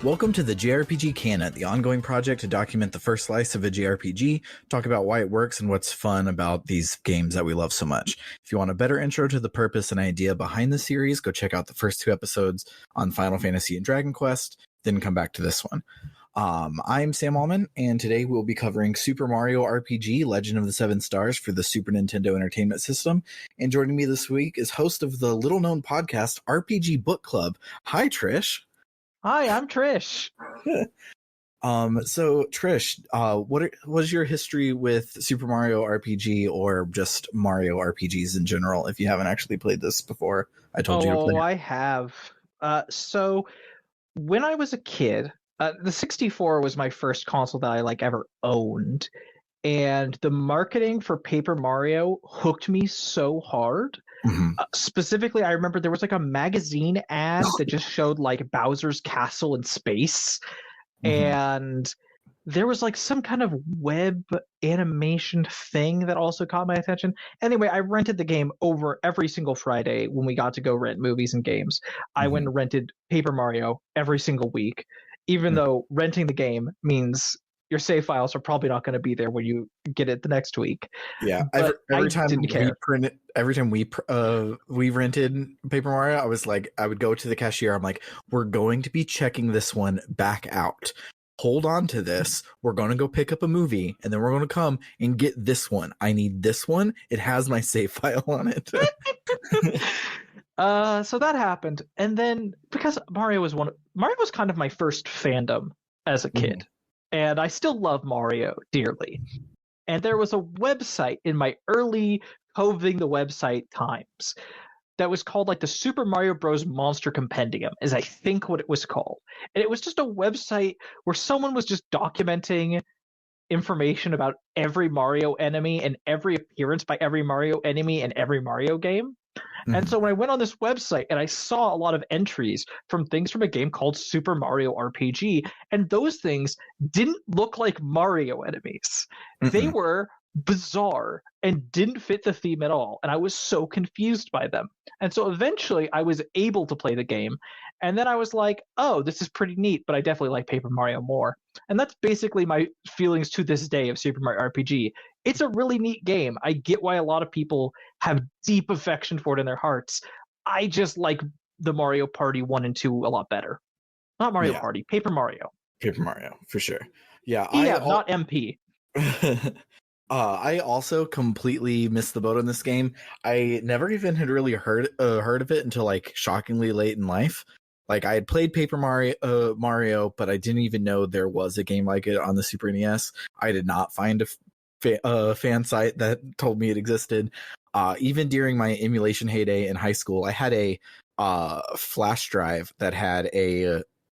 Welcome to the JRPG Canon, the ongoing project to document the first slice of a JRPG, talk about why it works and what's fun about these games that we love so much. If you want a better intro to the purpose and idea behind the series, go check out the first 2 episodes on Final Fantasy and Dragon Quest, then come back to this one. I'm Sam Allman, and today we'll be covering Super Mario RPG Legend of the Seven Stars for the Super Nintendo Entertainment System. And joining me this week is host of the little-known podcast RPG Book Club. Hi, Trish. Hi, I'm Trish. So Trish, what was your history with Super Mario RPG or just Mario RPGs in general? If you haven't actually played this before, I told you to play. Oh, I have. So when I was a kid, the 64 was my first console that I ever owned, and the marketing for Paper Mario hooked me so hard. Mm-hmm. Specifically, I remember there was a magazine ad that just showed Bowser's castle in space, and there was some kind of web animation thing that also caught my attention. Anyway, I rented the game over every single Friday when we got to go rent movies and games. I went and rented Paper Mario every single week, even though renting the game means your save files are probably not going to be there when you get it the next week. Yeah, every time we rented Paper Mario, I was I would go to the cashier. I'm like, we're going to be checking this one back out. Hold on to this. We're going to go pick up a movie, and then we're going to come and get this one. I need this one. It has my save file on it. So that happened, and then because Mario was kind of my first fandom as a kid. And I still love Mario dearly. And there was a website in my early coving the website times that was called the Super Mario Bros. Monster Compendium, is I think what it was called. And it was just a website where someone was just documenting information about every Mario enemy and every appearance by every Mario enemy in every Mario game. And so when I went on this website and I saw a lot of entries from things from a game called Super Mario RPG, and those things didn't look like Mario enemies. They were bizarre and didn't fit the theme at all, and I was so confused by them. And so eventually I was able to play the game, and then I was like, oh, this is pretty neat, but I definitely like Paper Mario more. And that's basically my feelings to this day of Super Mario RPG. It's a really neat game. I get why a lot of people have deep affection for it in their hearts. I just like the Mario Party 1 and 2 a lot better. Not Mario Party, Paper Mario. Paper Mario, for sure. Yeah, not MP. I also completely missed the boat on this game. I never even had really heard of it until shockingly late in life. I had played Paper Mario, but I didn't even know there was a game like it on the Super NES. I did not find a fan site that told me it existed. Even during my emulation heyday in high school, I had a flash drive that had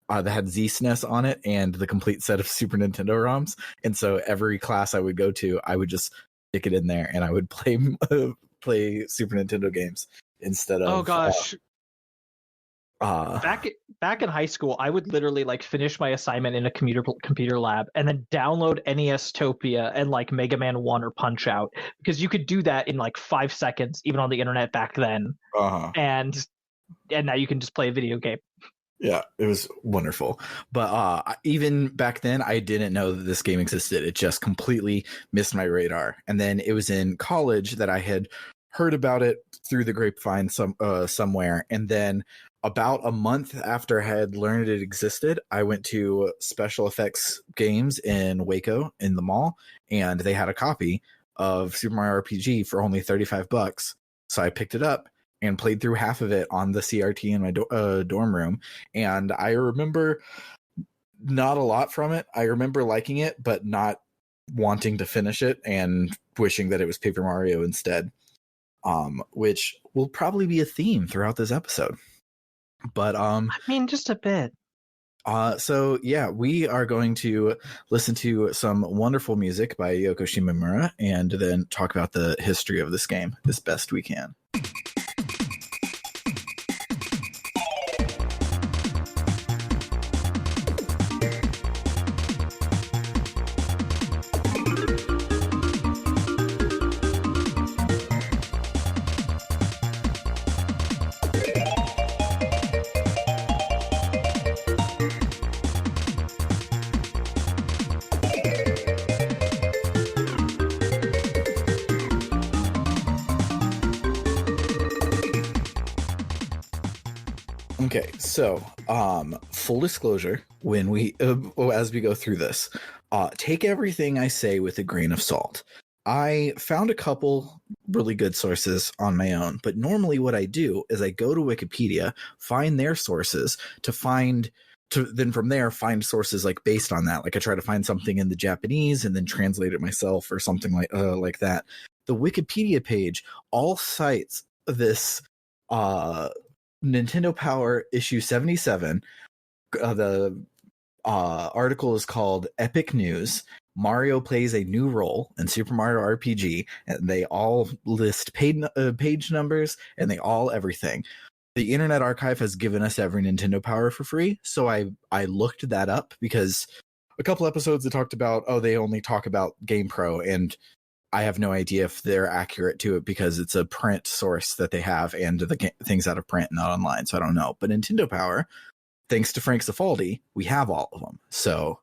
ZSNES on it and the complete set of Super Nintendo ROMs. And so every class I would go to, I would just stick it in there and I would play Super Nintendo games instead of. Oh gosh. Back in high school, I would literally finish my assignment in a computer lab and then download NES-topia and Mega Man 1 or Punch Out, because you could do that in 5 seconds even on the internet back then. And now you can just play a video game. Yeah, it was wonderful. But even back then, I didn't know that this game existed. It just completely missed my radar. And then it was in college that I had heard about it through the grapevine somewhere. And then about a month after I had learned it existed, I went to Special Effects Games in Waco in the mall, and they had a copy of Super Mario RPG for only $35. So I picked it up and played through half of it on the CRT in my dorm room. And I remember not a lot from it. I remember liking it, but not wanting to finish it and wishing that it was Paper Mario instead, which will probably be a theme throughout this episode. But just a bit. So yeah, we are going to listen to some wonderful music by Yoko Shimomura and then talk about the history of this game as best we can. Okay, so full disclosure, when we as we go through this, take everything I say with a grain of salt. I found a couple really good sources on my own, but normally what I do is I go to Wikipedia, find their sources then from there find sources like based on that. Like I try to find something in the Japanese and then translate it myself or something like that. The Wikipedia page all cites this Nintendo Power issue 77. The article is called Epic News. Mario plays a new role in Super Mario RPG, and they all list page numbers, and they all everything. The Internet Archive has given us every Nintendo Power for free, so I looked that up because a couple episodes that talked about, they only talk about GamePro, and I have no idea if they're accurate to it because it's a print source that they have, and the things out of print, not online, so I don't know. But Nintendo Power, thanks to Frank Cifaldi, we have all of them. So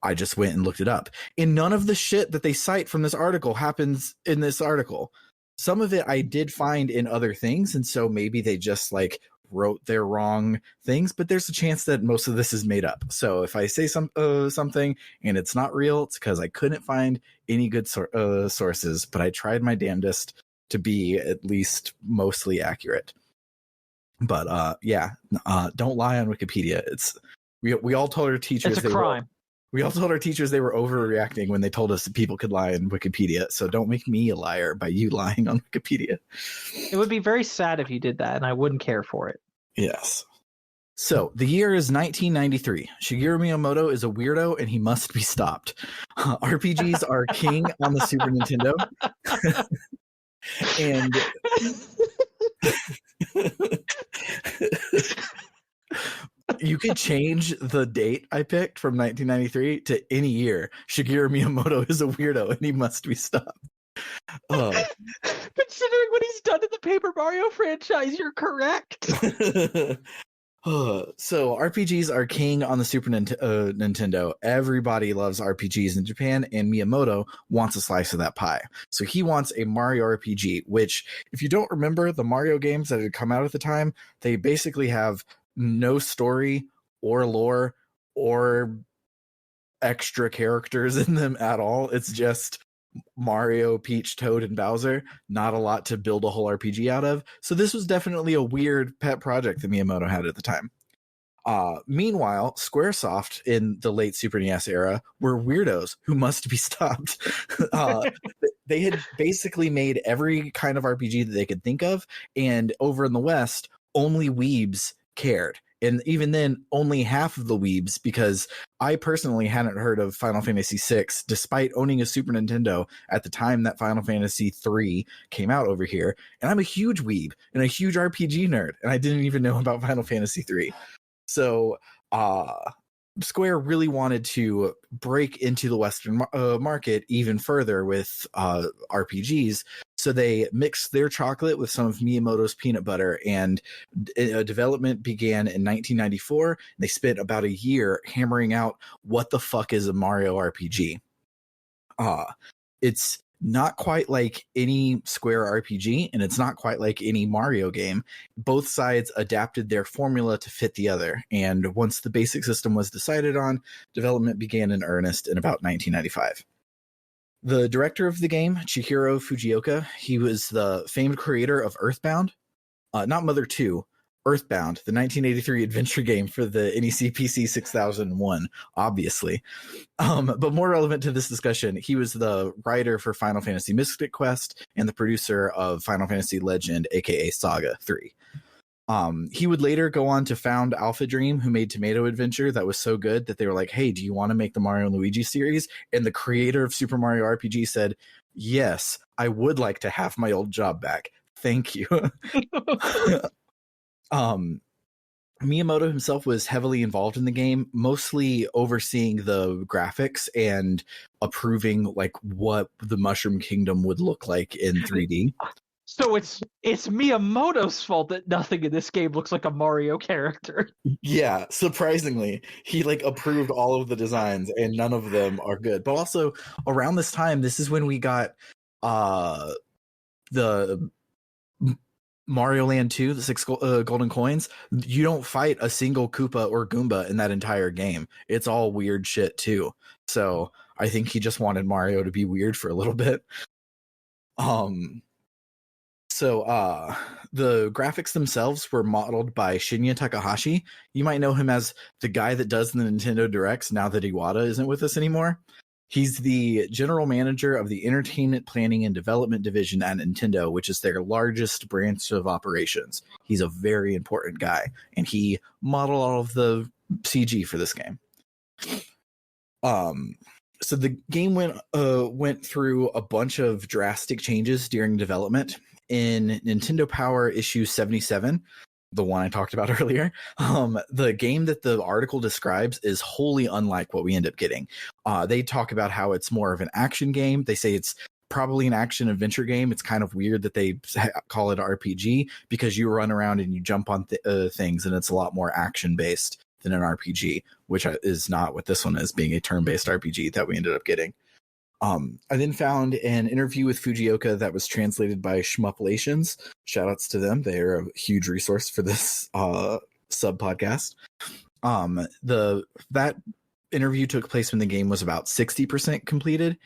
I just went and looked it up. And none of the shit that they cite from this article happens in this article. Some of it I did find in other things, and so maybe they just like wrote their wrong things, but there's a chance that most of this is made up. So if I say something and it's not real, it's because I couldn't find any good sources, but I tried my damnedest to be at least mostly accurate. But don't lie on Wikipedia. It's we all told our teachers it's a crime. We all told our teachers they were overreacting when they told us that people could lie on Wikipedia. So don't make me a liar by you lying on Wikipedia. It would be very sad if you did that, and I wouldn't care for it. Yes. So the year is 1993. Shigeru Miyamoto is a weirdo and he must be stopped. RPGs are king on the Super Nintendo. And you could change the date I picked from 1993 to any year. Shigeru Miyamoto is a weirdo and he must be stopped. Considering what he's done in the Paper Mario franchise, you're correct. So RPGs are king on the Super Nintendo. Everybody loves RPGs in Japan, and Miyamoto wants a slice of that pie. So he wants a Mario RPG, which, if you don't remember, the Mario games that had come out at the time, they basically have no story or lore or extra characters in them at all. It's just Mario, Peach, Toad, and Bowser. Not a lot to build a whole RPG out of. So this was definitely a weird pet project that Miyamoto had at the time. Meanwhile, Squaresoft in the late Super NES era were weirdos who must be stopped. They had basically made every kind of RPG that they could think of, and over in the West, only weebs cared. And even then, only half of the weebs, because I personally hadn't heard of Final Fantasy VI, despite owning a Super Nintendo at the time that Final Fantasy III came out over here. And I'm a huge weeb and a huge RPG nerd, and I didn't even know about Final Fantasy III. So Square really wanted to break into the Western market even further with RPGs. So they mixed their chocolate with some of Miyamoto's peanut butter, and development began in 1994. They spent about a year hammering out what the fuck is a Mario RPG. It's not quite like any Square RPG, and it's not quite like any Mario game. Both sides adapted their formula to fit the other, and once the basic system was decided on, development began in earnest in about 1995. The director of the game, Chihiro Fujioka, he was the famed creator of Earthbound, not Mother 2, Earthbound, the 1983 adventure game for the NEC PC 6001, obviously. But more relevant to this discussion, he was the writer for Final Fantasy Mystic Quest and the producer of Final Fantasy Legend, aka Saga 3. He would later go on to found Alpha Dream, who made Tomato Adventure that was so good that they were like, hey, do you want to make the Mario and Luigi series? And the creator of Super Mario RPG said, yes, I would like to have my old job back. Thank you. Miyamoto himself was heavily involved in the game, mostly overseeing the graphics and approving like what the Mushroom Kingdom would look like in 3D. So it's Miyamoto's fault that nothing in this game looks like a Mario character. Yeah, surprisingly, he like approved all of the designs and none of them are good. But also around this time, this is when we got the Mario Land 2, the 6 golden coins, you don't fight a single Koopa or Goomba in that entire game. It's all weird shit too. So I think he just wanted Mario to be weird for a little bit. The graphics themselves were modeled by Shinya Takahashi. You might know him as the guy that does the Nintendo Directs now that Iwata isn't with us anymore. He's the general manager of the Entertainment Planning and Development Division at Nintendo, which is their largest branch of operations. He's a very important guy, and he modeled all of the CG for this game. So the game went through a bunch of drastic changes during development. In Nintendo Power issue 77, the one I talked about earlier, the game that the article describes is wholly unlike what we end up getting. They talk about how it's more of an action game. They say it's probably an action adventure game. It's kind of weird that they call it RPG because you run around and you jump on things, and it's a lot more action based than an RPG, which is not what this one is, being a turn-based RPG that we ended up getting. I then found an interview with Fujioka that was translated by Shmuplations. Shoutouts to them. They are a huge resource for this sub podcast. That interview took place when the game was about 60% completed,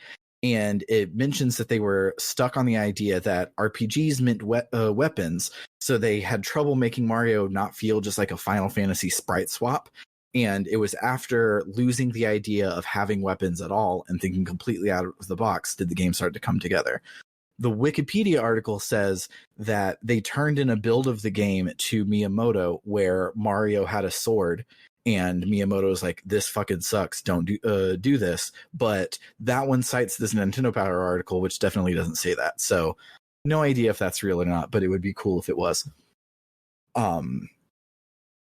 and it mentions that they were stuck on the idea that RPGs meant weapons, so they had trouble making Mario not feel just like a Final Fantasy sprite swap. And it was after losing the idea of having weapons at all and thinking completely out of the box did the game start to come together. The Wikipedia article says that they turned in a build of the game to Miyamoto where Mario had a sword, and Miyamoto's like, this fucking sucks, don't do this. But that one cites this Nintendo Power article, which definitely doesn't say that. So no idea if that's real or not, but it would be cool if it was.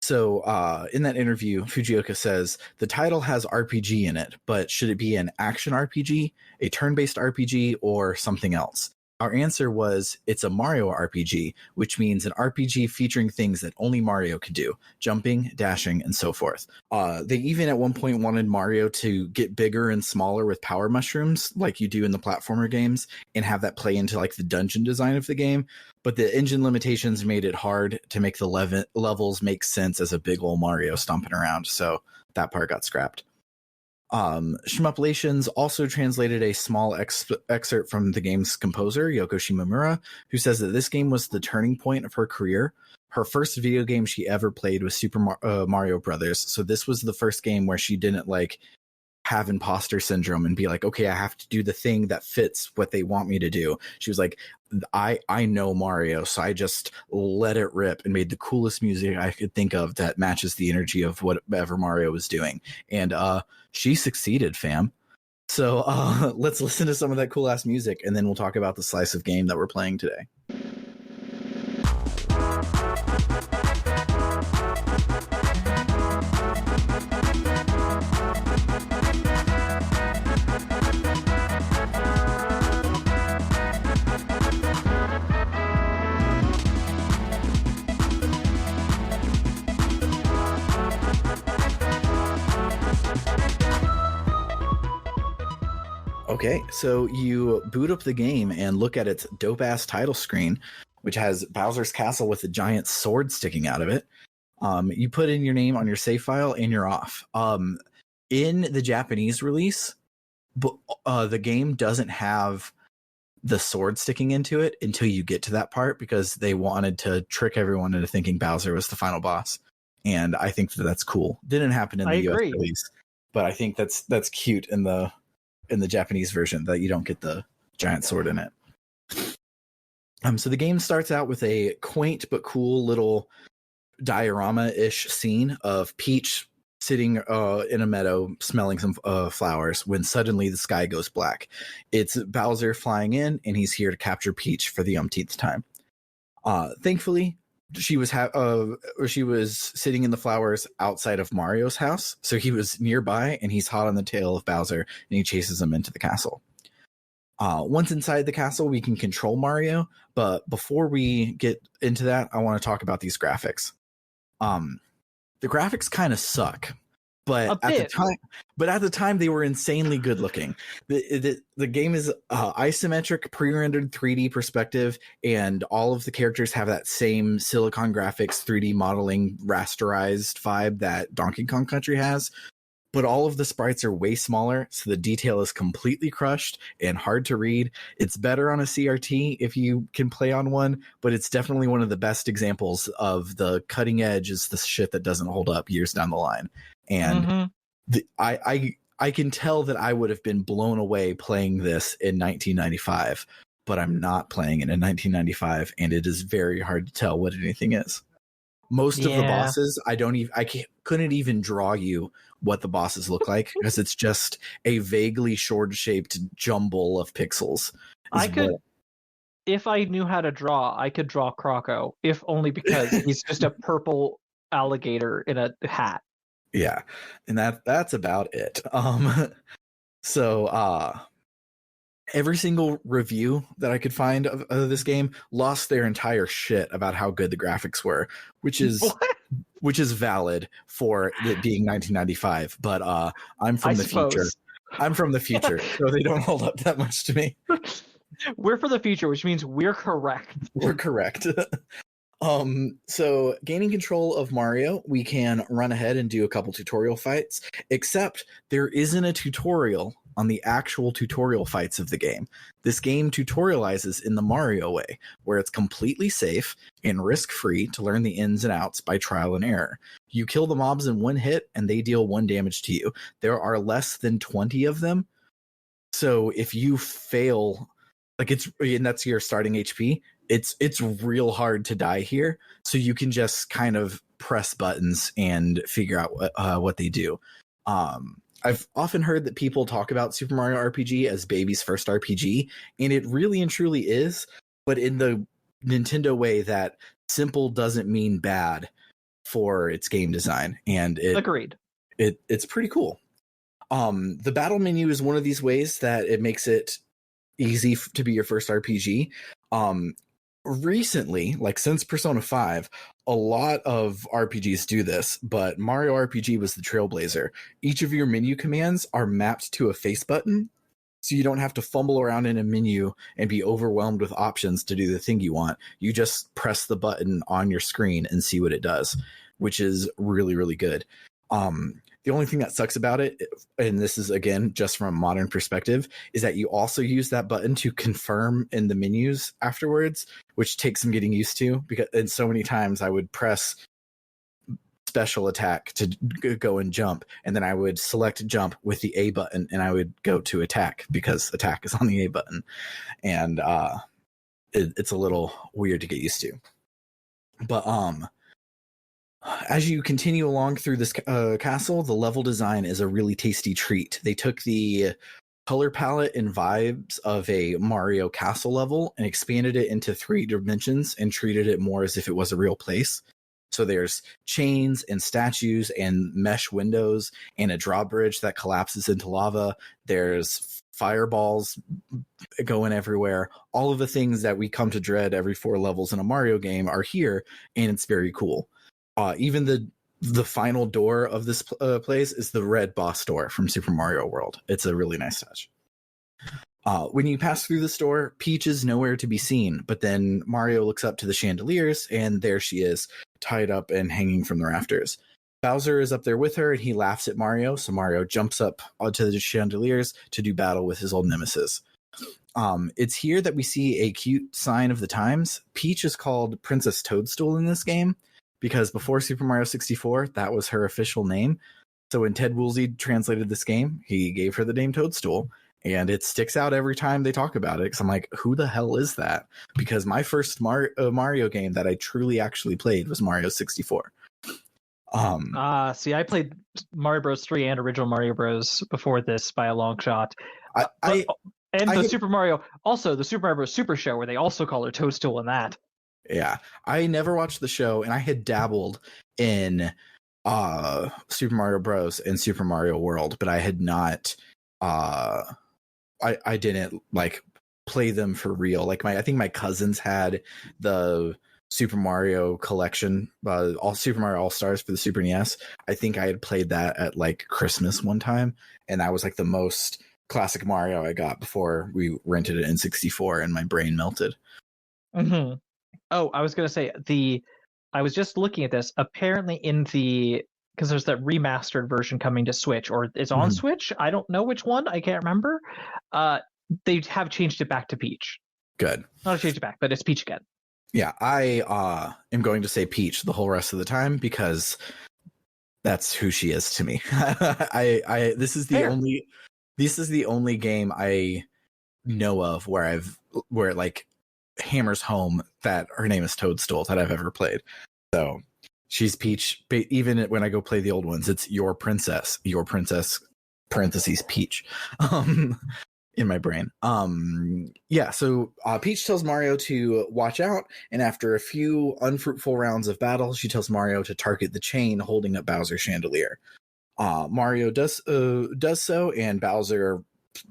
So in that interview, Fujioka says, the title has RPG in it, but should it be an action RPG, a turn-based RPG, or something else? Our answer was, it's a Mario RPG, which means an RPG featuring things that only Mario could do, jumping, dashing, and so forth. They even at one point wanted Mario to get bigger and smaller with power mushrooms, like you do in the platformer games, and have that play into like the dungeon design of the game. But the engine limitations made it hard to make the levels make sense as a big old Mario stomping around, so that part got scrapped. Shmuplations also translated a small excerpt from the game's composer, Yoko Shimomura, who says that this game was the turning point of her career. Her first video game she ever played was Super Mario Brothers, so this was the first game where she didn't like have imposter syndrome and be like, okay, I have to do the thing that fits what they want me to do. She was like, I know Mario, so I just let it rip and made the coolest music I could think of that matches the energy of whatever Mario was doing. And she succeeded, fam. So let's listen to some of that cool ass music, and then we'll talk about the slice of game that we're playing today. Okay, so you boot up the game and look at its dope-ass title screen, which has Bowser's Castle with a giant sword sticking out of it. You put in your name on your save file and you're off. In the Japanese release, the game doesn't have the sword sticking into it until you get to that part because they wanted to trick everyone into thinking Bowser was the final boss. And I think that's cool. Didn't happen in the US release, but I think that's cute in the Japanese version that you don't get the giant sword in it. So the game starts out with a quaint but cool little diorama-ish scene of Peach sitting in a meadow smelling some flowers when suddenly the sky goes black. It's Bowser flying in, and he's here to capture Peach for the umpteenth time. Thankfully, she was sitting in the flowers outside of Mario's house, so he was nearby, and he's hot on the tail of Bowser, and he chases him into the castle. Once inside the castle, we can control Mario, but before we get into that, I want to talk about these graphics. The graphics kind of suck. A bit. At the time they were insanely good looking. The game is isometric pre-rendered 3D perspective, and all of the characters have that same Silicon Graphics 3D modeling rasterized vibe that Donkey Kong Country has. But all of the sprites are way smaller, so the detail is completely crushed and hard to read. It's better on a CRT if you can play on one, but it's definitely one of the best examples of the cutting edge is the shit that doesn't hold up years down the line. And I can tell that I would have been blown away playing this in 1995, but I'm not playing it in 1995, and it is very hard to tell what anything is. Most of the bosses, couldn't even draw you what the bosses look like because it's just a vaguely sword-shaped jumble of pixels. If I knew how to draw, I could draw Croco, if only because he's just a purple alligator in a hat. Yeah, and that's about it. Every single review that I could find of this game lost their entire shit about how good the graphics were, which is valid for it being 1995. But I'm from the future. I'm from the future, so they don't hold up that much to me. We're for the future, which means we're correct. We're correct. So gaining control of Mario, we can run ahead and do a couple tutorial fights, except there isn't a tutorial on the actual tutorial fights of the game. This game tutorializes in the Mario way, where it's completely safe and risk-free to learn the ins and outs by trial and error. You kill the mobs in one hit and they deal 1 damage to you. There are less than 20 of them. So if you fail, and that's your starting HP, it's real hard to die here. So you can just kind of press buttons and figure out what they do. I've often heard that people talk about Super Mario RPG as baby's first RPG, and it really and truly is, but in the Nintendo way that simple doesn't mean bad for its game design. And agreed. It's pretty cool. The battle menu is one of these ways that it makes it easy to be your first RPG. Recently, like since Persona 5, a lot of RPGs do this, but Mario RPG was the trailblazer. Each of your menu commands are mapped to a face button, so you don't have to fumble around in a menu and be overwhelmed with options to do the thing you want. You just press the button on your screen and see what it does, which is really, really good. The only thing that sucks about it, and this is again just from a modern perspective, is that you also use that button to confirm in the menus afterwards, which takes some getting used to, because so many times I would press special attack to go and jump, and then I would select jump with the A button and I would go to attack because attack is on the A button, and it's a little weird to get used to. But as you continue along through this castle, the level design is a really tasty treat. They took the color palette and vibes of a Mario castle level and expanded it into 3 dimensions and treated it more as if it was a real place. So there's chains and statues and mesh windows and a drawbridge that collapses into lava. There's fireballs going everywhere. All of the things that we come to dread every 4 levels in a Mario game are here, and it's very cool. Even the final door of this place is the red boss door from Super Mario World. It's a really nice touch. When you pass through the store, Peach is nowhere to be seen, but then Mario looks up to the chandeliers, and there she is, tied up and hanging from the rafters. Bowser is up there with her, and he laughs at Mario, so Mario jumps up onto the chandeliers to do battle with his old nemesis. It's here that we see a cute sign of the times. Peach is called Princess Toadstool in this game, because before Super Mario 64, that was her official name. So when Ted Woolsey translated this game, he gave her the name Toadstool, and it sticks out every time they talk about it, because I'm like, who the hell is that? Because my first Mario game that I truly actually played was Mario 64. See, I played Mario Bros. 3 and original Mario Bros. Before this by a long shot. Super Mario Bros. Super Show, where they also call her Toadstool in that. Yeah, I never watched the show, and I had dabbled in Super Mario Bros. And Super Mario World, but I had not. I didn't like play them for real. Like I think my cousins had the Super Mario collection, all Super Mario All Stars for the Super NES. I think I had played that at like Christmas one time, and that was like the most classic Mario I got before we rented an N64, and my brain melted. Mm-hmm. Oh, I was gonna say I was just looking at this. Apparently, because there's that remastered version coming to Switch, or it's on Switch. I don't know which one. I can't remember. They have changed it back to Peach. Good. Not changed it back, but it's Peach again. Yeah, I am going to say Peach the whole rest of the time because that's who she is to me. This is the only game I know of where it like hammers home that her name is Toadstool that I've ever played. So she's Peach. Even when I go play the old ones, it's your princess parentheses Peach. In my brain. So Peach tells Mario to watch out, and after a few unfruitful rounds of battle, she tells Mario to target the chain holding up Bowser's chandelier. Mario does so, and Bowser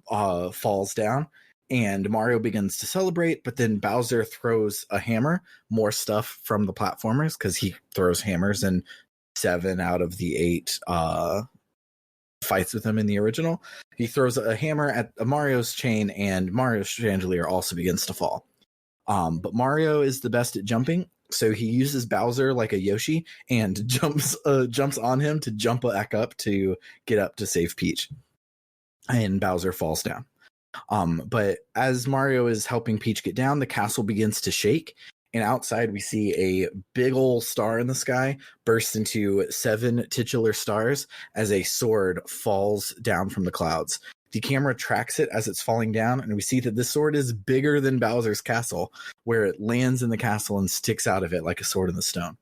falls down, and Mario begins to celebrate, but then Bowser throws a hammer, more stuff from the platformers, because he throws hammers in 7 out of the 8 fights with him in the original. He throws a hammer at Mario's chain, and Mario's chandelier also begins to fall. But Mario is the best at jumping, so he uses Bowser like a Yoshi and jumps on him to jump back up to get up to save Peach. And Bowser falls down. But as Mario is helping Peach get down, the castle begins to shake. And outside, we see a big old star in the sky burst into 7 titular stars as a sword falls down from the clouds. The camera tracks it as it's falling down, and we see that this sword is bigger than Bowser's castle, where it lands in the castle and sticks out of it like a sword in the stone.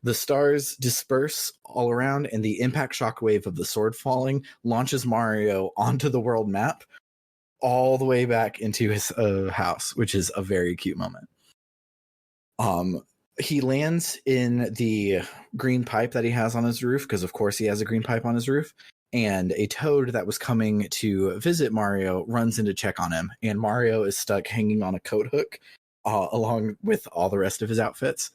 The stars disperse all around, and the impact shockwave of the sword falling launches Mario onto the world map all the way back into his house, which is a very cute moment. He lands in the green pipe that he has on his roof, because of course he has a green pipe on his roof, and a toad that was coming to visit Mario runs in to check on him, and Mario is stuck hanging on a coat hook along with all the rest of his outfits.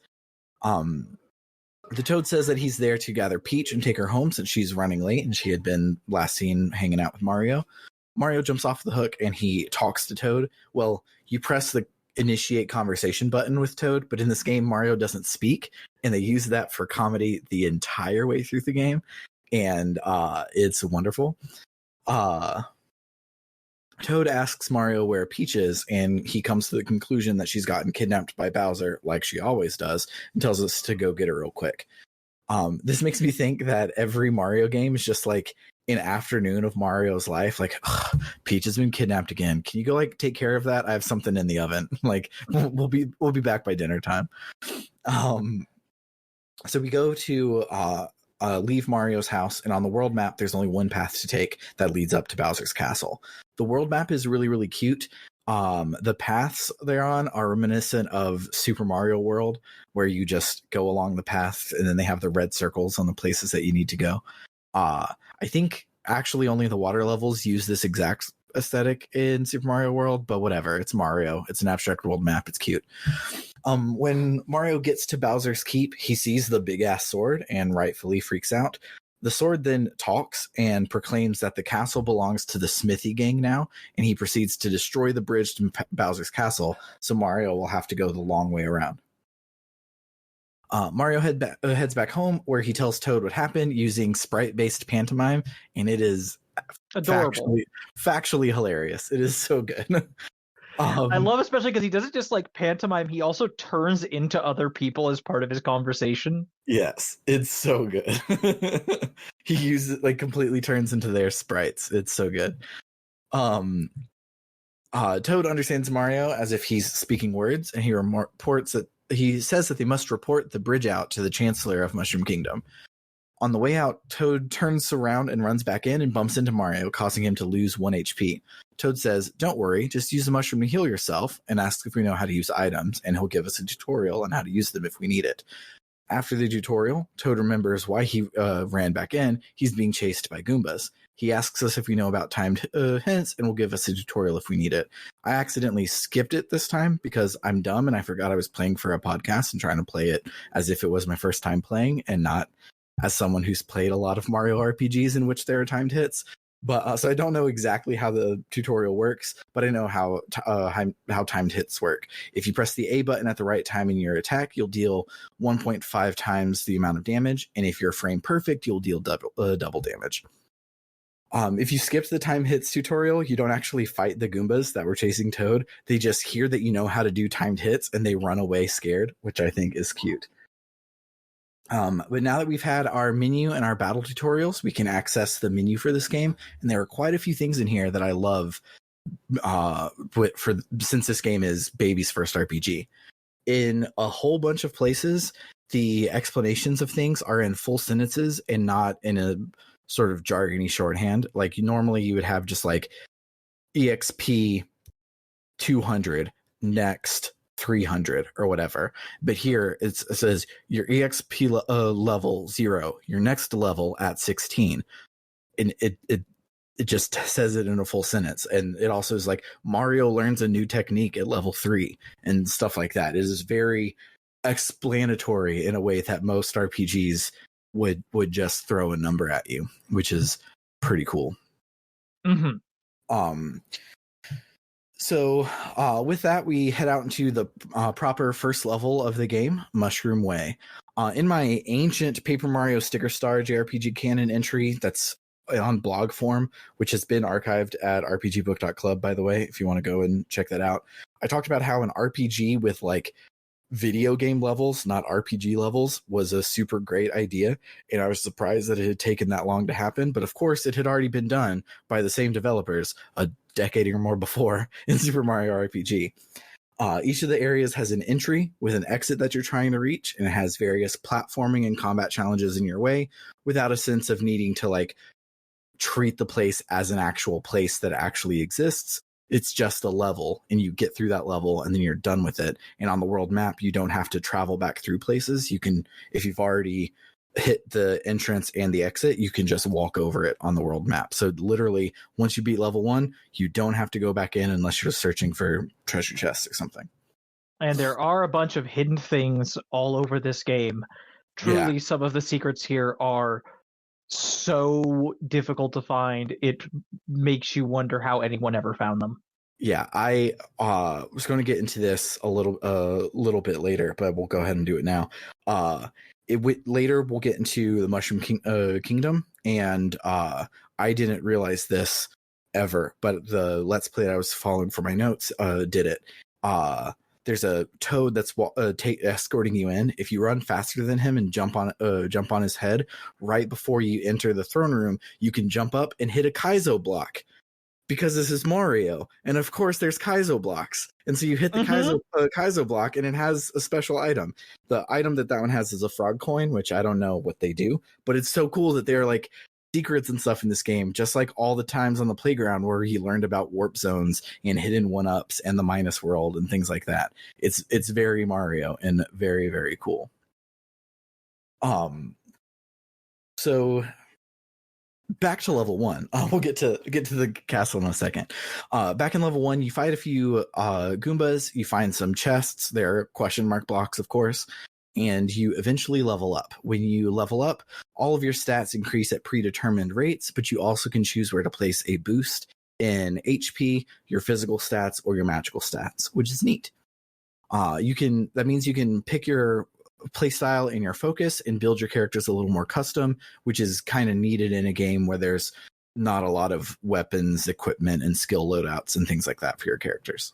The toad says that he's there to gather Peach and take her home since she's running late and she had been last seen hanging out with Mario. Mario jumps off the hook and he talks to Toad. Well, you press the initiate conversation button with Toad, but in this game Mario doesn't speak, and they use that for comedy the entire way through the game, and it's wonderful. Toad asks Mario where Peach is, and he comes to the conclusion that she's gotten kidnapped by Bowser, like she always does, and tells us to go get her real quick. This makes me think that every Mario game is just like an afternoon of Mario's life. Like, Peach has been kidnapped again. Can you go like take care of that? I have something in the oven. Like, we'll be back by dinner time. So we go to leave Mario's house, and on the world map, there's only one path to take that leads up to Bowser's castle. The world map is really, really cute. The paths they're on are reminiscent of Super Mario World, where you just go along the path, and then they have the red circles on the places that you need to go. I think actually only the water levels use this exact aesthetic in Super Mario World, but whatever. It's Mario. It's an abstract world map. It's cute. When Mario gets to Bowser's Keep, he sees the big ass sword and rightfully freaks out. The sword then talks and proclaims that the castle belongs to the Smithy gang now, and he proceeds to destroy the bridge to Bowser's castle, so Mario will have to go the long way around. Mario heads back home, where he tells Toad what happened using sprite-based pantomime, and it is adorable, factually hilarious. It is so good. I love especially because he doesn't just like pantomime, he also turns into other people as part of his conversation. Yes, it's so good. He uses it, like, completely turns into their sprites. It's so good. Toad understands Mario as if he's speaking words, and he says that they must report the bridge out to the Chancellor of Mushroom Kingdom. On the way out, Toad turns around and runs back in and bumps into Mario, causing him to lose 1 HP. Toad says, "Don't worry, just use the mushroom to heal yourself," and asks if we know how to use items, and he'll give us a tutorial on how to use them if we need it. After the tutorial, Toad remembers why he ran back in. He's being chased by Goombas. He asks us if we know about timed hints and will give us a tutorial if we need it. I accidentally skipped it this time because I'm dumb and I forgot I was playing for a podcast and trying to play it as if it was my first time playing and not as someone who's played a lot of Mario RPGs in which there are timed hits. But so I don't know exactly how the tutorial works, but I know how timed hits work. If you press the A button at the right time in your attack, you'll deal 1.5 times the amount of damage, and if you're frame perfect, you'll deal double damage. If you skip the time hits tutorial, you don't actually fight the Goombas that were chasing Toad. They just hear that you know how to do timed hits, and they run away scared, which I think is cute. But now that we've had our menu and our battle tutorials, we can access the menu for this game, and there are quite a few things in here that I love. Since this game is baby's first RPG, in a whole bunch of places, the explanations of things are in full sentences and not in a sort of jargony shorthand. Like normally, you would have just like EXP 200 next 300 or whatever, but here it says your exp level 0, your next level at 16, and it just says it in a full sentence. And it also is like Mario learns a new technique at level 3 and stuff like that. It is very explanatory in a way that most RPGs would just throw a number at you, which is pretty cool. So with that, we head out into the proper first level of the game, Mushroom Way. In my ancient Paper Mario Sticker Star JRPG Canon entry that's on blog form, which has been archived at rpgbook.club, by the way, if you want to go and check that out, I talked about how an RPG with like video game levels, not RPG levels, was a super great idea. And I was surprised that it had taken that long to happen. But of course, it had already been done by the same developers a decade or more before in Super Mario RPG. Each of the areas has an entry with an exit that you're trying to reach, and it has various platforming and combat challenges in your way without a sense of needing to like treat the place as an actual place that actually exists. It's just a level, and you get through that level and then you're done with it. And on the world map, you don't have to travel back through places. You can, if you've already hit the entrance and the exit, you can just walk over it on the world map. So literally, once you beat level 1, you don't have to go back in unless you're searching for treasure chests or something. And there are a bunch of hidden things all over this game. Truly, some of the secrets here are so difficult to find, it makes you wonder how anyone ever found them. Yeah, I was going to get into this a little bit later, but we'll go ahead and do it now. Later we'll get into the Mushroom Kingdom, and I didn't realize this ever, but the Let's Play that I was following for my notes did it. There's a Toad that's escorting you in. If you run faster than him and jump on his head right before you enter the throne room, you can jump up and hit a Kaizo block, because this is Mario, and of course there's Kaizo blocks, and so you hit the Kaizo block, and it has a special item. The item that one has is a frog coin, which I don't know what they do, but it's so cool that they're like secrets and stuff in this game, just like all the times on the playground where he learned about warp zones and hidden one-ups and the minus world and things like that. It's very Mario and very, very cool. So back to level 1. We'll get to the castle in a second. Back in level 1, you fight a few Goombas, you find some chests, they're question mark blocks, of course, and you eventually level up. When you level up, all of your stats increase at predetermined rates, but you also can choose where to place a boost in HP, your physical stats, or your magical stats, which is neat. That means you can pick your playstyle and your focus and build your characters a little more custom, which is kind of needed in a game where there's not a lot of weapons, equipment, and skill loadouts and things like that for your characters.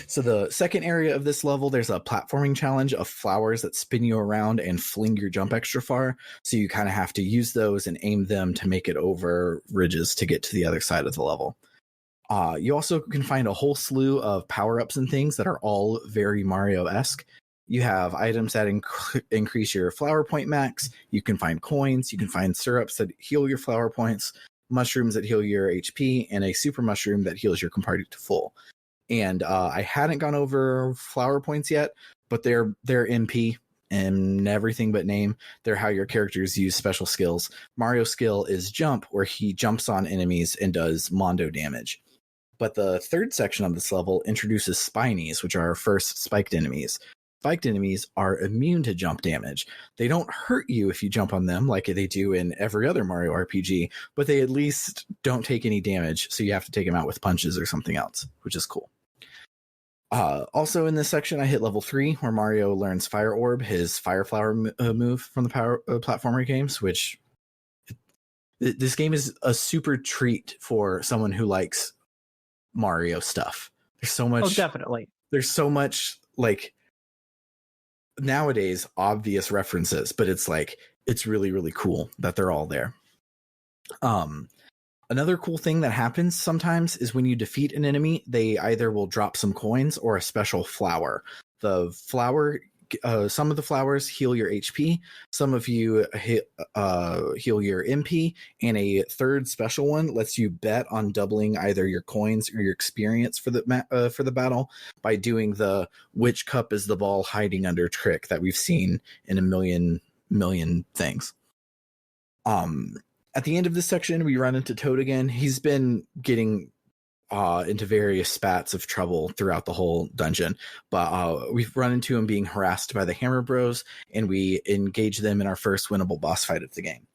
So the second area of this level, there's a platforming challenge of flowers that spin you around and fling your jump extra far. So you kind of have to use those and aim them to make it over ridges to get to the other side of the level. You also can find a whole slew of power-ups and things that are all very Mario-esque. You have items that increase your flower point max. You can find coins. You can find syrups that heal your flower points, mushrooms that heal your HP, and a super mushroom that heals your party to full. And I hadn't gone over flower points yet, but they're MP and everything but name. They're how your characters use special skills. Mario's skill is jump, where he jumps on enemies and does mondo damage. But the third section of this level introduces spinies, which are our first spiked enemies. Spiked enemies are immune to jump damage. They don't hurt you if you jump on them like they do in every other Mario RPG, but they at least don't take any damage, so you have to take them out with punches or something else, which is cool. Also in this section, I hit level 3, where Mario learns Fire Orb, his Fire Flower move from the platformer games, which this game is a super treat for someone who likes Mario stuff. There's so much. Oh, definitely. There's so much, like, nowadays obvious references, but it's like, it's really, really cool that they're all there. Another cool thing that happens sometimes is when you defeat an enemy, they either will drop some coins or a special flower. The flower, some of the flowers heal your HP, some of you heal your MP, and a third special one lets you bet on doubling either your coins or your experience for the battle by doing the "which cup is the ball hiding under" trick that we've seen in a million things. At the end of this section, we run into Toad again. He's been getting into various spats of trouble throughout the whole dungeon, but we've run into him being harassed by the Hammer Bros, and we engage them in our first winnable boss fight of the game.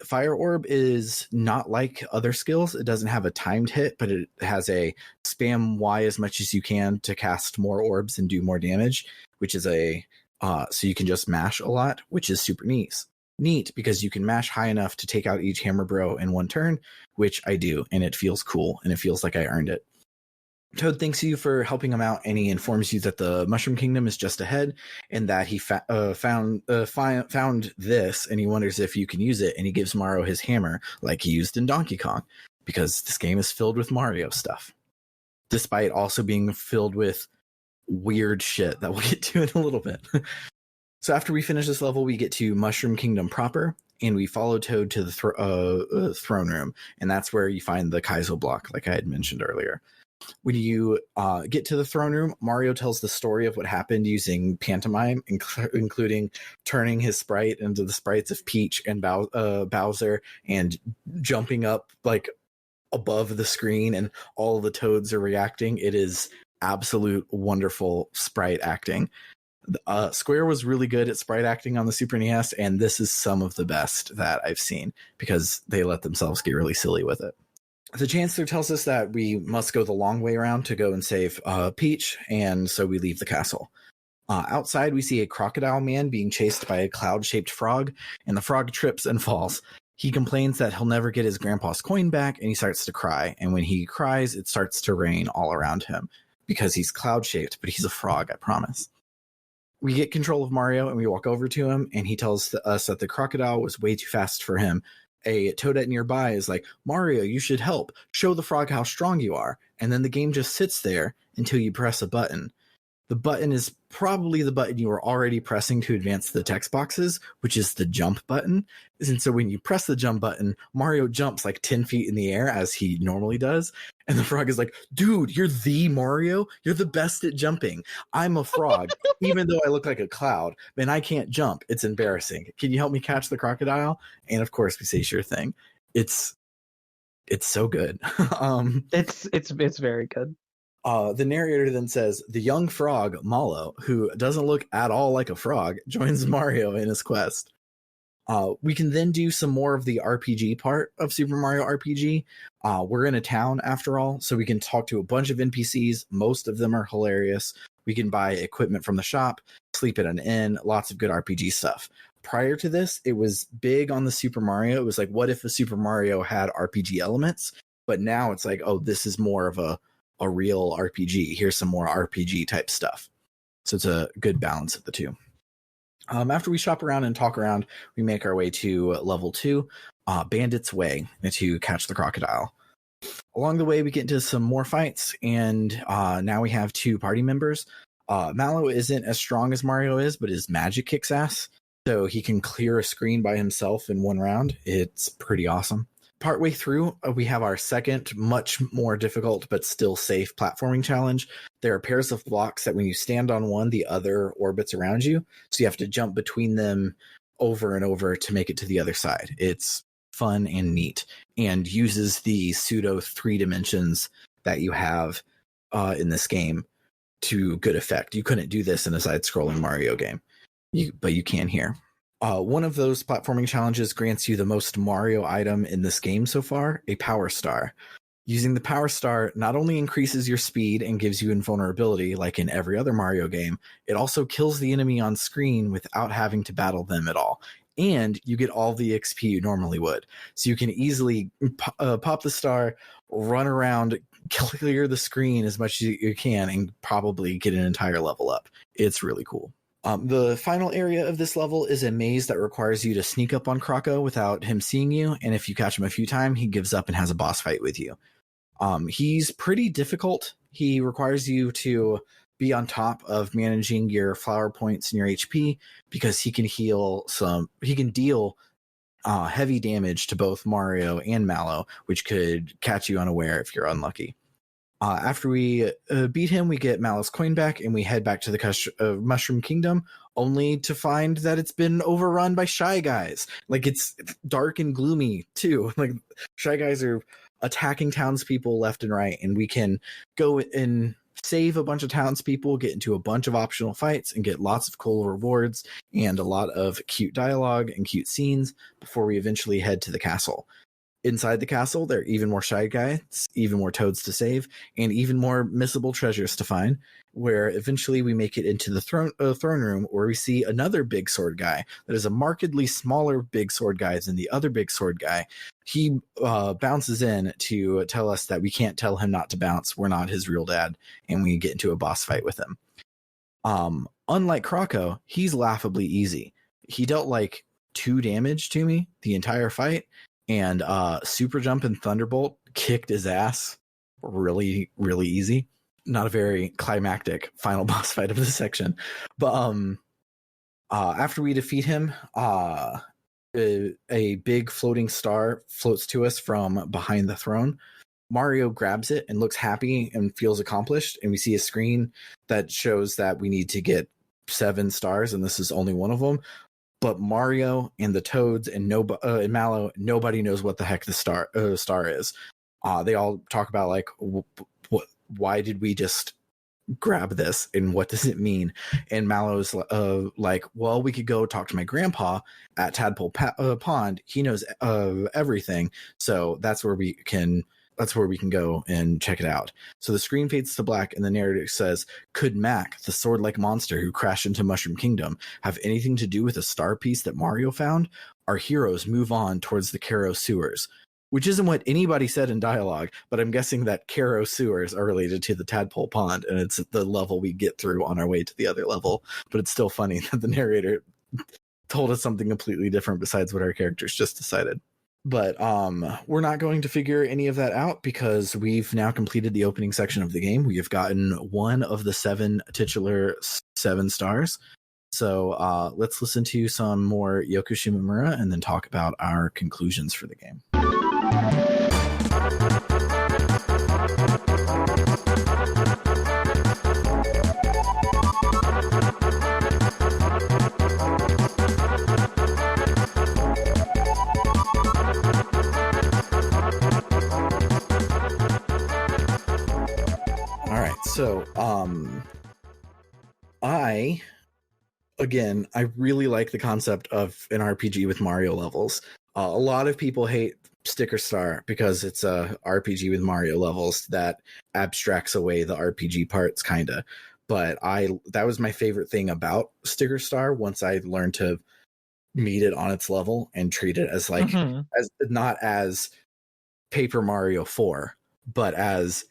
Fire Orb is not like other skills. It doesn't have a timed hit, but it has a spam Y as much as you can to cast more orbs and do more damage, which is so you can just mash a lot, which is super neat because you can mash high enough to take out each Hammer Bro in one turn, which I do, and it feels cool, and it feels like I earned it. Toad thanks you for helping him out, and he informs you that the Mushroom Kingdom is just ahead, and that he found this, and he wonders if you can use it, and he gives Mario his hammer like he used in Donkey Kong, because this game is filled with Mario stuff, despite also being filled with weird shit that we'll get to in a little bit. So after we finish this level, we get to Mushroom Kingdom proper, and we follow Toad to the throne room, and that's where you find the Kaizo block, like I had mentioned earlier. When you get to the throne room, Mario tells the story of what happened using pantomime, including turning his sprite into the sprites of Peach and Bowser, and jumping up like above the screen, and all the Toads are reacting. It is absolute wonderful sprite acting. Square was really good at sprite acting on the Super NES, and this is some of the best that I've seen because they let themselves get really silly with it. The Chancellor tells us that we must go the long way around to go and save Peach, and so we leave the castle. Outside, we see a crocodile man being chased by a cloud-shaped frog, and the frog trips and falls. He complains that he'll never get his grandpa's coin back, and he starts to cry, and when he cries, it starts to rain all around him because he's cloud-shaped, but he's a frog, I promise. We get control of Mario, and we walk over to him, and he tells us that the crocodile was way too fast for him. A Toadette nearby is like, "Mario, you should help. Show the frog how strong you are." And then the game just sits there until you press a button. The button is probably the button you were already pressing to advance the text boxes, which is the jump button. And so when you press the jump button, Mario jumps like 10 feet in the air as he normally does. And the frog is like, "Dude, you're the Mario. You're the best at jumping. I'm a frog, even though I look like a cloud, and I can't jump. It's embarrassing. Can you help me catch the crocodile?" And of course we say, "Sure thing." It's so good. It's very good. The narrator then says, "The young frog, Malo, who doesn't look at all like a frog, joins Mario in his quest." We can then do some more of the RPG part of Super Mario RPG. We're in a town, after all, so we can talk to a bunch of NPCs. Most of them are hilarious. We can buy equipment from the shop, sleep at an inn, lots of good RPG stuff. Prior to this, it was big on the Super Mario. It was like, what if a Super Mario had RPG elements? But now it's like, oh, this is more of a real RPG. Here's some more RPG type stuff. So it's a good balance of the two. After we shop around and talk around, we make our way to level 2, Bandit's Way, to catch the crocodile. Along the way, we get into some more fights, and now we have 2 party members. Mallow isn't as strong as Mario is, but his magic kicks ass, so he can clear a screen by himself in one round. It's pretty awesome. partway through, we have our second, much more difficult but still safe platforming challenge. There are pairs of blocks that when you stand on one, the other orbits around you. So you have to jump between them over and over to make it to the other side. It's fun and neat, and uses the pseudo 3 dimensions that you have in this game to good effect. You couldn't do this in a side-scrolling Mario game, but you can here. One of those platforming challenges grants you the most Mario item in this game so far, a Power Star. Using the Power Star not only increases your speed and gives you invulnerability like in every other Mario game, it also kills the enemy on screen without having to battle them at all. And you get all the XP you normally would. So you can easily pop the star, run around, clear the screen as much as you can, and probably get an entire level up. It's really cool. The final area of this level is a maze that requires you to sneak up on Krako without him seeing you, and if you catch him a few times, he gives up and has a boss fight with you. He's pretty difficult. He requires you to be on top of managing your flower points and your HP, because he can deal heavy damage to both Mario and Mallow, which could catch you unaware if you're unlucky. After we beat him, we get Mallow's coin back, and we head back to the Mushroom Kingdom, only to find that it's been overrun by Shy Guys. Like, it's dark and gloomy, too. Like, Shy Guys are attacking townspeople left and right, and we can go and save a bunch of townspeople, get into a bunch of optional fights, and get lots of cool rewards and a lot of cute dialogue and cute scenes before we eventually head to the castle. Inside the castle, there are even more Shy Guys, even more toads to save, and even more missable treasures to find, where eventually we make it into the throne room, where we see another big sword guy that is a markedly smaller big sword guy than the other big sword guy. He bounces in to tell us that we can't tell him not to bounce. We're not his real dad, and we get into a boss fight with him. Unlike Krako, he's laughably easy. He dealt like 2 damage to me the entire fight, and Super Jump and Thunderbolt kicked his ass really, really easy. Not a very climactic final boss fight of this section. But after we defeat him, a big floating star floats to us from behind the throne. Mario grabs it and looks happy and feels accomplished, and we see a screen that shows that we need to get 7 stars, and this is only one of them. But Mario and the Toads and Mallow, nobody knows what the heck the star is. They all talk about like, why did we just grab this and what does it mean? And Mallow's like, well, we could go talk to my grandpa at Tadpole Pond. He knows everything, so that's where we can go and check it out. So the screen fades to black, and the narrator says, could Mac, the sword-like monster who crashed into Mushroom Kingdom, have anything to do with the star piece that Mario found? Our heroes move on towards the Caro sewers. Which isn't what anybody said in dialogue, but I'm guessing that Caro sewers are related to the Tadpole Pond, and it's the level we get through on our way to the other level. But it's still funny that the narrator told us something completely different besides what our characters just decided. But we're not going to figure any of that out, because we've now completed the opening section of the game. We have gotten 1 of the 7 titular 7 stars. So let's listen to some more Yoko Shimomura and then talk about our conclusions for the game. All right, so I really like the concept of an RPG with Mario levels. A lot of people hate Sticker Star because it's a RPG with Mario levels that abstracts away the RPG parts, kind of. But that was my favorite thing about Sticker Star once I learned to meet it on its level and treat it as like as not as Paper Mario 4, but as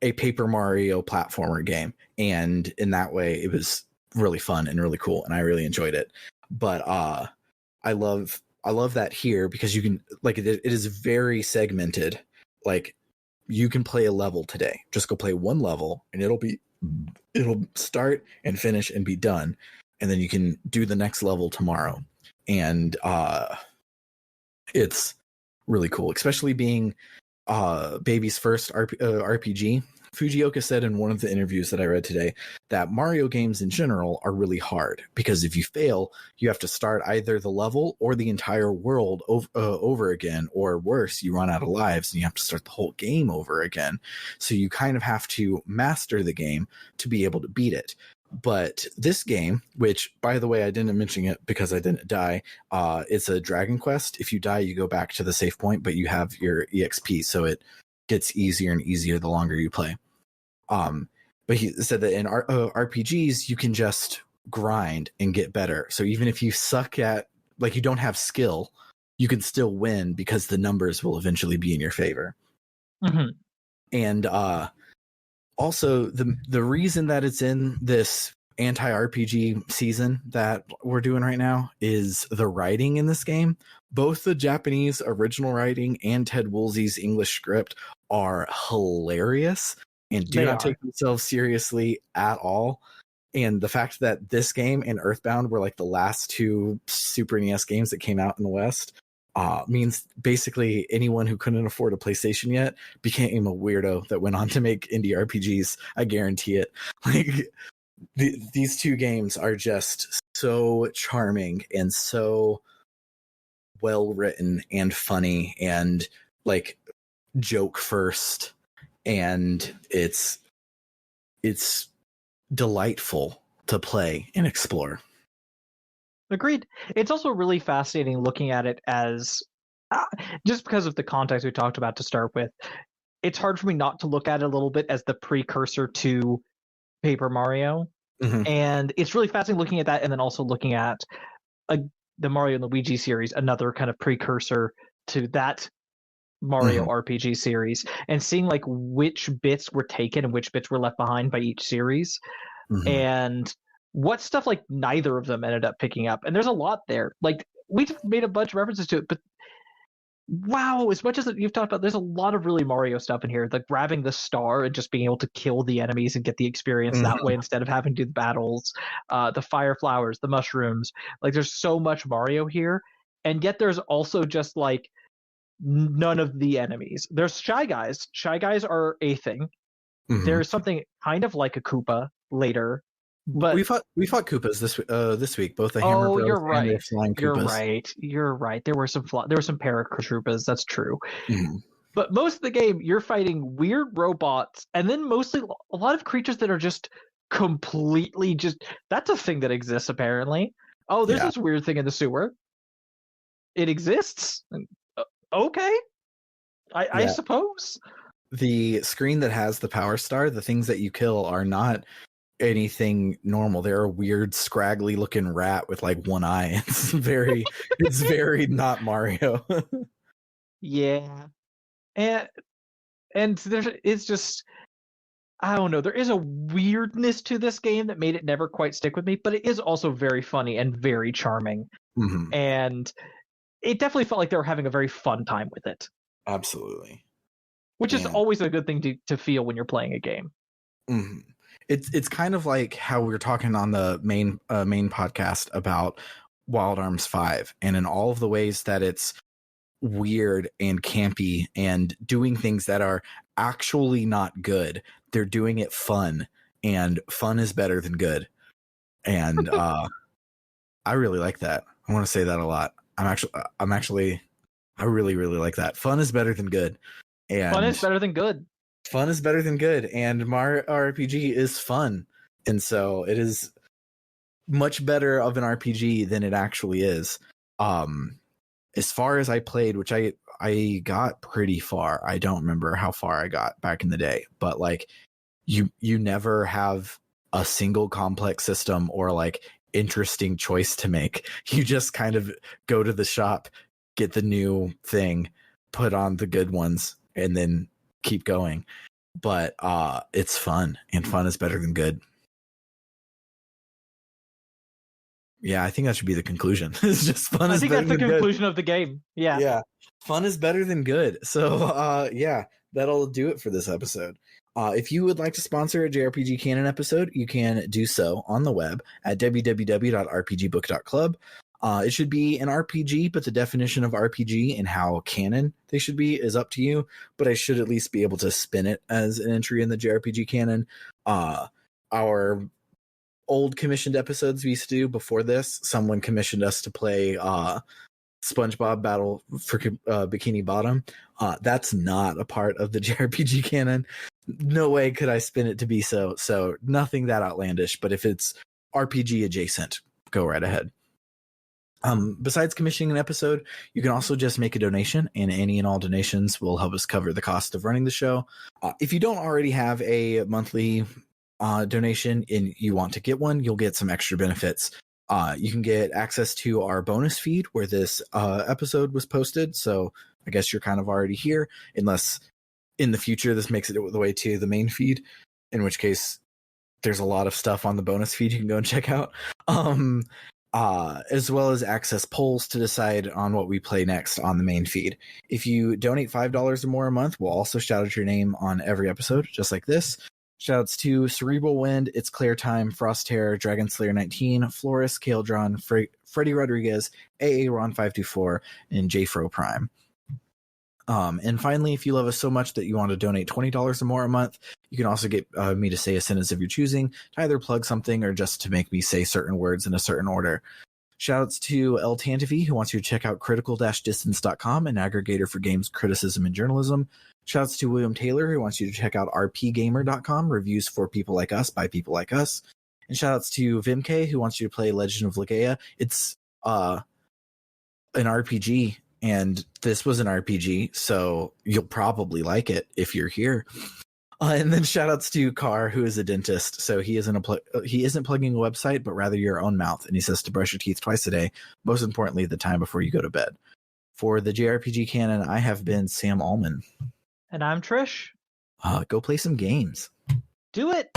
a Paper Mario platformer game. And in that way, it was really fun and really cool, and I really enjoyed it. But I love that here, because you can, like, it is very segmented. Like, you can play a level today, just go play one level, and it'll start and finish and be done, and then you can do the next level tomorrow. And it's really cool, especially being baby's first RPG. Fujioka said in one of the interviews that I read today that Mario games in general are really hard because if you fail, you have to start either the level or the entire world over again, or worse, you run out of lives and you have to start the whole game over again. So you kind of have to master the game to be able to beat it. But this game, which, by the way, I didn't mention it because I didn't die, it's a Dragon Quest. If you die, you go back to the save point, but you have your EXP, so it gets easier and easier the longer you play. But he said that in RPGs, you can just grind and get better. So even if you suck at, like, you don't have skill, you can still win because the numbers will eventually be in your favor. Mm-hmm. And also, the reason that it's in this anti-RPG season that we're doing right now is the writing in this game. Both the Japanese original writing and Ted Woolsey's English script are hilarious and do not take themselves seriously at all. And the fact that this game and Earthbound were like the last two Super NES games that came out in the West means basically anyone who couldn't afford a PlayStation yet became a weirdo that went on to make indie RPGs. I guarantee it. Like these two games are just so charming and so well written and funny and like joke first, and it's delightful to play and explore. Agreed. It's also really fascinating looking at it as, just because of the context we talked about to start with, it's hard for me not to look at it a little bit as the precursor to Paper Mario. Mm-hmm. And it's really fascinating looking at that, and then also looking at the Mario and Luigi series, another kind of precursor to that Mario RPG series, and seeing like which bits were taken and which bits were left behind by each series, and what stuff like neither of them ended up picking up. And there's a lot there. Like we've made a bunch of references to it, but wow, as much as you've talked about, there's a lot of really Mario stuff in here. Like grabbing the star and just being able to kill the enemies and get the experience that way instead of having to do the battles, the fire flowers, the mushrooms. Like there's so much Mario here, and yet there's also just like none of the enemies. There's Shy Guys. Shy Guys are a thing. There's something kind of like a Koopa later. But we fought Koopas this week, both the Hammer Bros you're right. and the Flying Koopas. You're right. There were some Paratroopas. That's true. But most of the game, you're fighting weird robots, and then mostly a lot of creatures that are just completely that's a thing that exists apparently. Oh, there's this weird thing in the sewer. It exists. Okay, I suppose. The screen that has the power star, the things that you kill are not anything normal. They're a weird scraggly looking rat with like one eye. It's very not Mario. Yeah. And it's just, I don't know, there is a weirdness to this game that made it never quite stick with me, but it is also very funny and very charming. And it definitely felt like they were having a very fun time with it. Absolutely. Which is always a good thing to feel when you're playing a game. It's kind of like how we were talking on the main podcast about Wild Arms 5, and in all of the ways that it's weird and campy and doing things that are actually not good, they're doing it fun, and fun is better than good. And I really like that. I want to say that a lot. I really, really like that. Fun is better than good. And fun is better than good. Fun is better than good, and Mario RPG is fun, and so it is much better of an RPG than it actually is. As far as I played, which I got pretty far. I don't remember how far I got back in the day, but like you never have a single complex system or like interesting choice to make. You just kind of go to the shop, get the new thing, put on the good ones, and then keep going. But it's fun, and fun is better than good. Yeah, I think that should be the conclusion. It's just fun is better than good. I think that's the conclusion of the game. Yeah, fun is better than good. So that'll do it for this episode. If you would like to sponsor a JRPG Canon episode, you can do so on the web at www.rpgbook.club. It should be an RPG, but the definition of RPG and how canon they should be is up to you. But I should at least be able to spin it as an entry in the JRPG canon. Our old commissioned episodes we used to do before this, someone commissioned us to play SpongeBob Battle for Bikini Bottom. That's not a part of the JRPG canon. No way could I spin it to be so. So nothing that outlandish, but if it's RPG adjacent, go right ahead. Besides commissioning an episode, you can also just make a donation, and any and all donations will help us cover the cost of running the show. If you don't already have a monthly donation and you want to get one, you'll get some extra benefits. You can get access to our bonus feed where this episode was posted. So I guess you're kind of already here, unless in the future this makes it the way to the main feed, in which case there's a lot of stuff on the bonus feed you can go and check out. As well as access polls to decide on what we play next on the main feed. If you donate $5 or more a month, we'll also shout out your name on every episode, just like this. Shoutouts to Cerebral Wind, It's Clear Time, Frost Terror, Dragon Slayer 19, Florist, Kaeldron, Freddie Rodriguez, AA Ron 524, and JFro Prime. And finally, if you love us so much that you want to donate $20 or more a month, you can also get me to say a sentence of your choosing, to either plug something or just to make me say certain words in a certain order. Shoutouts to El Tantavi, who wants you to check out critical-distance.com, an aggregator for games criticism and journalism. Shoutouts to William Taylor, who wants you to check out rpgamer.com, reviews for people like us by people like us. And shoutouts to Vimk, who wants you to play Legend of Legaia. It's an RPG, and this was an RPG, so you'll probably like it if you're here. And then shoutouts to Carr, who is a dentist. So he isn't plugging a website, but rather your own mouth. And he says to brush your teeth twice a day. Most importantly, the time before you go to bed. For the JRPG canon, I have been Sam Allman. And I'm Trish. Go play some games. Do it.